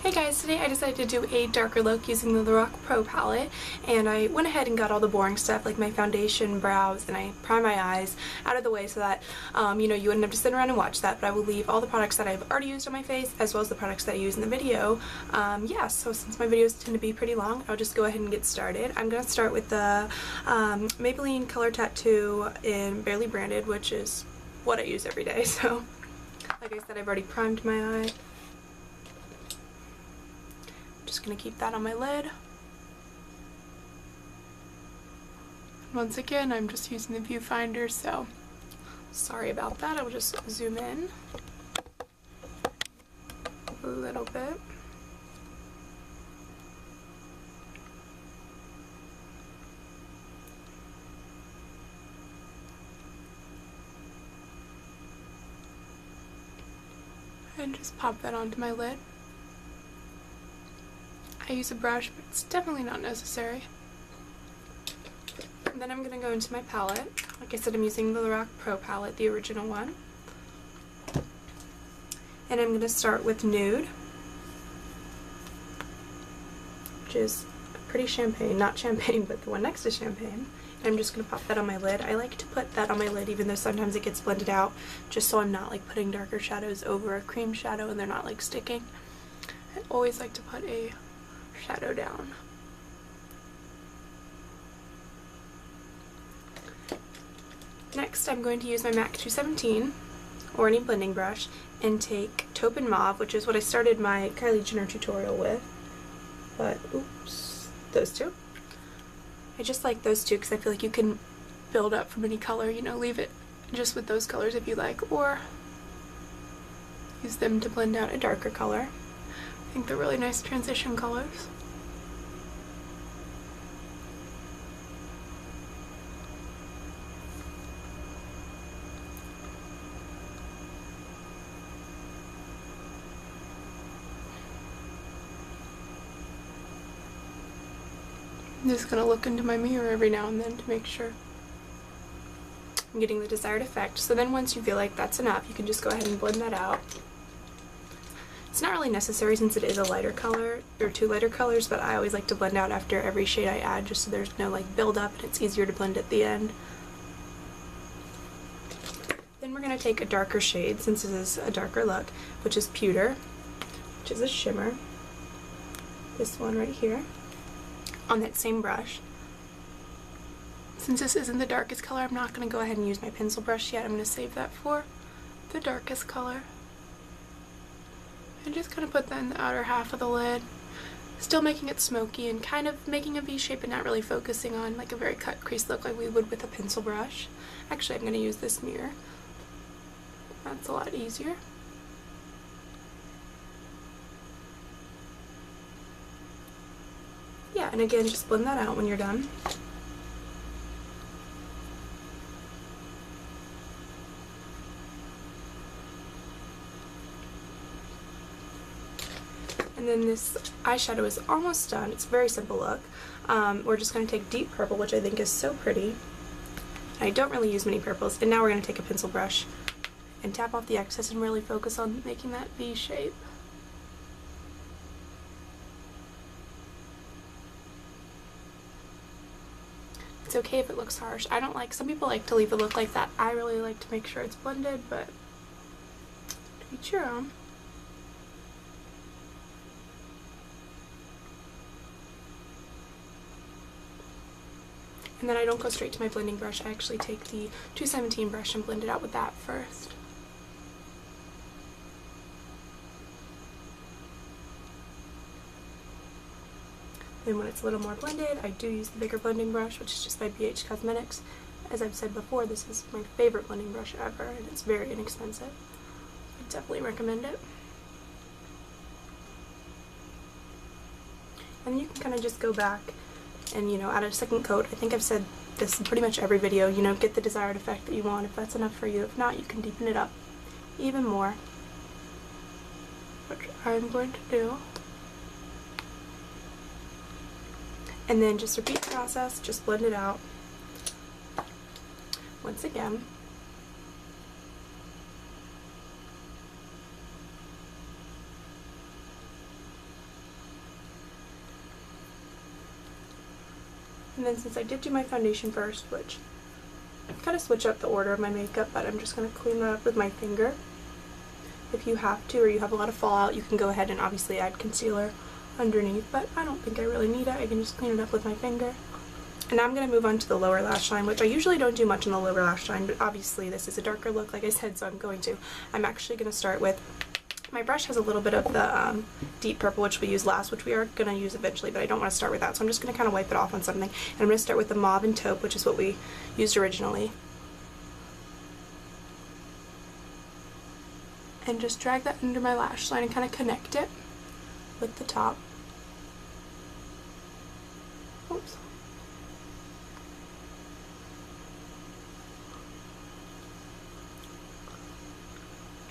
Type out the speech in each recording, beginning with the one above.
Hey guys, today I decided to do a darker look using the Lorac Pro palette, and I went ahead and got all the boring stuff like my foundation, brows, and I primed my eyes out of the way so that you wouldn't have to sit around and watch that, but I will leave all the products that I've already used on my face as well as the products that I use in the video. Yeah, so since my videos tend to be pretty long, I'll just go ahead and get started. I'm going to start with the Maybelline Color Tattoo in Barely Branded, which is what I use every day, so like I said, I've already primed my eye. Just gonna keep that on my lid. Once again, I'm just using the viewfinder, so sorry about that. I will just zoom in a little bit. And just pop that onto my lid. I use a brush, but it's definitely not necessary. And then I'm going to go into my palette. Like I said, I'm using the Lorac Pro palette, the original one. And I'm going to start with Nude, which is pretty champagne. Not champagne, but the one next to champagne. And I'm just going to pop that on my lid. I like to put that on my lid even though sometimes it gets blended out, just so I'm not like putting darker shadows over a cream shadow and they're not like sticking. I always like to put a shadow down. Next, I'm going to use my MAC 217 or any blending brush and take Taupe and Mauve, which is what I started my Kylie Jenner tutorial with. But, oops, those two. I just like those two because I feel like you can build up from any color, you know, leave it just with those colors if you like, or use them to blend out a darker color. I think they're really nice transition colors. I'm just going to look into my mirror every now and then to make sure I'm getting the desired effect. So then once you feel like that's enough, you can just go ahead and blend that out. It's not really necessary since it is a lighter color, or two lighter colors, but I always like to blend out after every shade I add just so there's no like build up and it's easier to blend at the end. Then we're going to take a darker shade since this is a darker look, which is Pewter, which is a shimmer. This one right here. On that same brush. Since this isn't the darkest color, I'm not going to go ahead and use my pencil brush yet. I'm going to save that for the darkest color. And just kind of put that in the outer half of the lid. Still making it smoky and kind of making a V shape and not really focusing on like a very cut crease look like we would with a pencil brush. Actually, I'm going to use this mirror. That's a lot easier. Yeah, and again, just blend that out when you're done. And then this eyeshadow is almost done. It's a very simple look. We're just going to take Deep Purple, which I think is so pretty. I don't really use many purples. And now we're going to take a pencil brush and tap off the excess and really focus on making that V shape. It's okay if it looks harsh. I don't like, some people like to leave a look like that. I really like to make sure it's blended, but to each your own. And then I don't go straight to my blending brush. I actually take the 217 brush and blend it out with that first. Then when it's a little more blended, I do use the bigger blending brush, which is just by BH Cosmetics. As I've said before, this is my favorite blending brush ever, and it's very inexpensive. I definitely recommend it. And then you can kind of just go back and, add a second coat. I think I've said this in pretty much every video, get the desired effect that you want if that's enough for you. If not, you can deepen it up even more, which I'm going to do. And then just repeat the process, just blend it out once again. And then since I did do my foundation first, which I kind of switch up the order of my makeup, but I'm just going to clean that up with my finger. If you have to, or you have a lot of fallout, you can go ahead and obviously add concealer underneath, but I don't think I really need it. I can just clean it up with my finger. And now I'm going to move on to the lower lash line, which I usually don't do much on the lower lash line, but obviously this is a darker look, like I said, so I'm going to. I'm actually going to start with, my brush has a little bit of the deep purple, which we used last, which we are going to use eventually, but I don't want to start with that, so I'm just going to kind of wipe it off on something. And I'm going to start with the mauve and taupe, which is what we used originally. And just drag that under my lash line and kind of connect it with the top. Oops.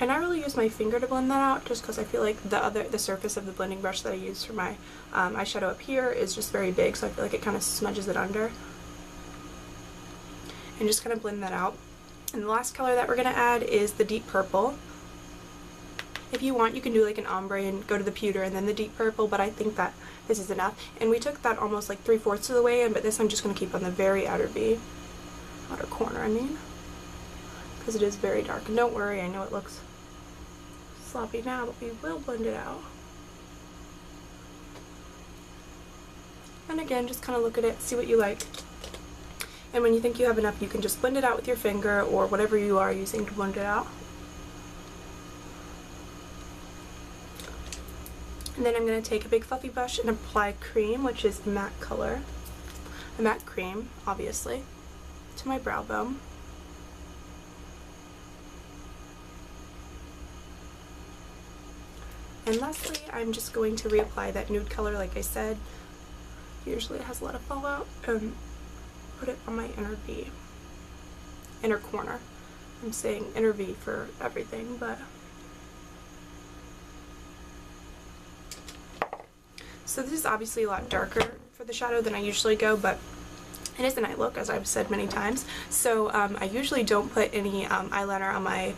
And I really use my finger to blend that out, just because I feel like the surface of the blending brush that I use for my eyeshadow up here is just very big, so I feel like it kind of smudges it under. And just kind of blend that out. And the last color that we're going to add is the deep purple. If you want, you can do like an ombre and go to the pewter and then the deep purple, but I think that this is enough. And we took that almost like 3/4 of the way in, but this I'm just going to keep on the very outer corner, I mean, because it is very dark. And don't worry, I know it looks sloppy now, but we will blend it out. And again, just kind of look at it, see what you like. And when you think you have enough, you can just blend it out with your finger or whatever you are using to blend it out. And then I'm going to take a big fluffy brush and apply cream, which is a matte color, a matte cream, obviously, to my brow bone. And lastly, I'm just going to reapply that nude color, like I said. Usually it has a lot of fallout. Put it on my inner corner. I'm saying inner V for everything, but... So this is obviously a lot darker for the shadow than I usually go, but it is a night look, as I've said many times. So I usually don't put any eyeliner on my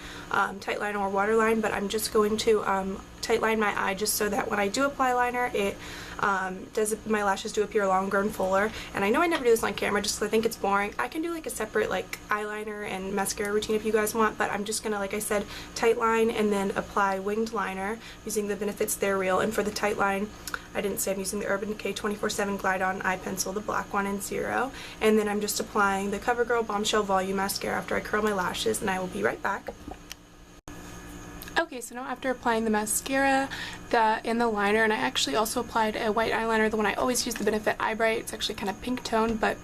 tight line or waterline, but I'm just going to tight line my eye just so that when I do apply liner, it my lashes do appear longer and fuller. And I know I never do this on camera just because I think it's boring. I can do like a separate like eyeliner and mascara routine if you guys want, but I'm just gonna, like I said, tight line and then apply winged liner using the Benefits They're Real. And for the tight line, I didn't say I'm using the Urban Decay 24/7 Glide On Eye Pencil, the black one in 0. And then I'm just applying the CoverGirl Bombshell Volume Mascara after I curl my lashes, and I will be right back. Okay, so now after applying the mascara and the liner, and I actually also applied a white eyeliner, the one I always use, the Benefit Eye Bright. It's actually kind of pink tone, but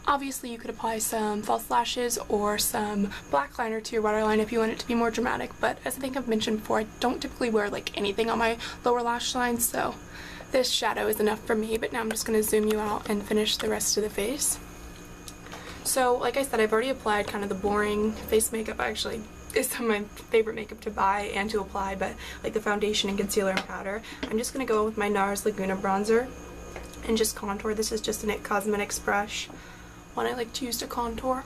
obviously you could apply some false lashes or some black liner to your waterline if you want it to be more dramatic, but as I think I've mentioned before, I don't typically wear like anything on my lower lash line, so this shadow is enough for me. But now I'm just going to zoom you out and finish the rest of the face. So like I said, I've already applied kind of the boring face makeup. Actually, it's some of my favorite makeup to buy and to apply, but like the foundation and concealer and powder. I'm just going to go with my NARS Laguna bronzer and just contour. This is just an IT Cosmetics brush, one I like to use to contour.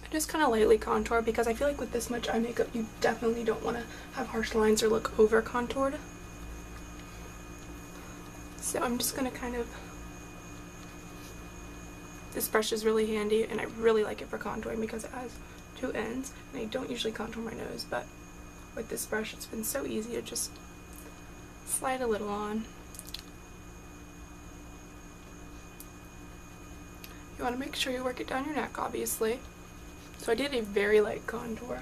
I just kind of lightly contour because I feel like with this much eye makeup you definitely don't want to have harsh lines or look over contoured. So I'm just going to kind of... This brush is really handy and I really like it for contouring because it has two ends, and I don't usually contour my nose, but with this brush it's been so easy to just slide a little on. You want to make sure you work it down your neck, obviously. So I did a very light contour.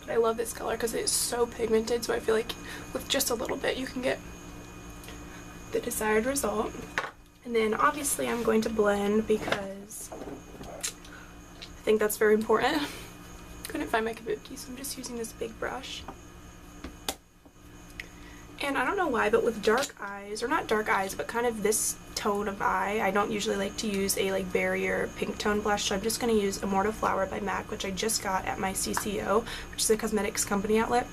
But I love this color because it is so pigmented, so I feel like with just a little bit you can get the desired result. And then obviously I'm going to blend because I think that's very important. Couldn't find my kabuki, so I'm just using this big brush. And I don't know why, but with dark eyes, or not dark eyes, but kind of this tone of eye, I don't usually like to use a like barrier pink tone blush, so I'm just going to use Immortal Flower by MAC, which I just got at my CCO, which is a cosmetics company outlet,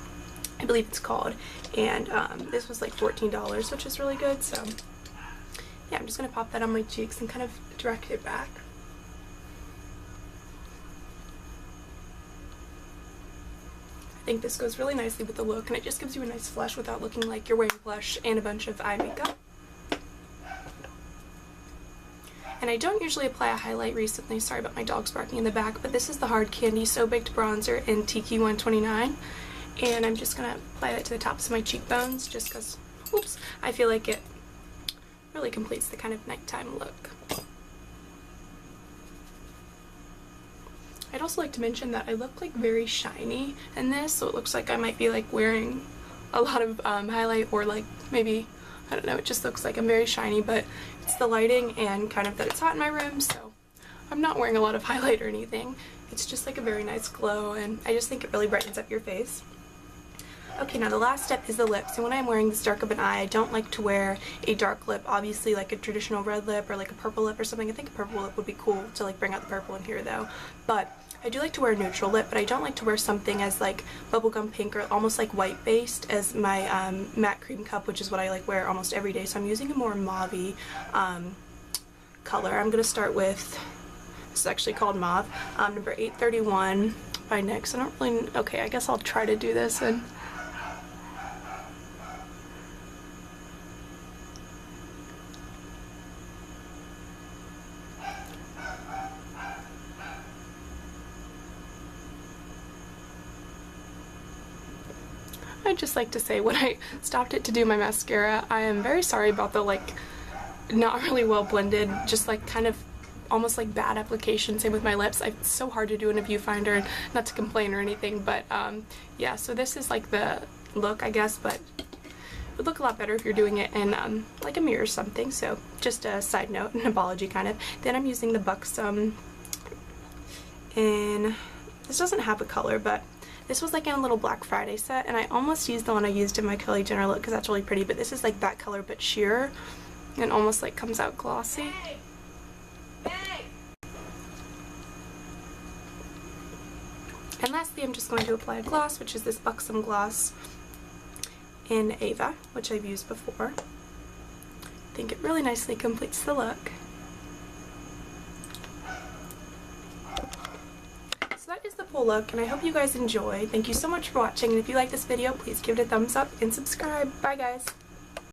I believe it's called. And this was like $14, which is really good, so yeah, I'm just going to pop that on my cheeks and kind of direct it back. I think this goes really nicely with the look, and it just gives you a nice flush without looking like you're wearing blush and a bunch of eye makeup. And I don't usually apply a highlight recently, sorry about my dogs barking in the back, but this is the Hard Candy So Baked Bronzer in Tiki 129. And I'm just going to apply that to the tops of my cheekbones just because, oops, I feel like it really completes the kind of nighttime look. I'd also like to mention that I look like very shiny in this, so it looks like I might be like wearing a lot of highlight, or like maybe, I don't know, it just looks like I'm very shiny, but it's the lighting and kind of that it's hot in my room, so I'm not wearing a lot of highlight or anything. It's just like a very nice glow, and I just think it really brightens up your face. Okay, now the last step is the lips, and when I'm wearing this dark of an eye, I don't like to wear a dark lip, obviously like a traditional red lip or like a purple lip or something. I think a purple lip would be cool to like bring out the purple in here though, but I do like to wear a neutral lip, but I don't like to wear something as like bubblegum pink or almost like white based as my matte cream cup, which is what I like wear almost every day, so I'm using a more mauve-y color. I'm going to start with, this is actually called Mauve, number 831 by NYX. I don't really, okay, I guess I'll try to do this and I'd just like to say, when I stopped it to do my mascara, I am very sorry about the like not really well blended, just like kind of almost like bad application. Same with my lips. It's so hard to do in a viewfinder, not to complain or anything, but yeah, so this is like the look, I guess, but it would look a lot better if you're doing it in like a mirror or something. So just a side note, an apology kind of. Then I'm using the Buxom in, this doesn't have a color, but this was like in a little Black Friday set, and I almost used the one I used in my Kylie Jenner look because that's really pretty, but this is like that color but sheer and almost like comes out glossy. And lastly, I'm just going to apply a gloss, which is this Buxom gloss in Ava, which I've used before. I think it really nicely completes the look. That is the full look, and I hope you guys enjoy. Thank you so much for watching, and if you like this video, please give it a thumbs up and subscribe. Bye guys!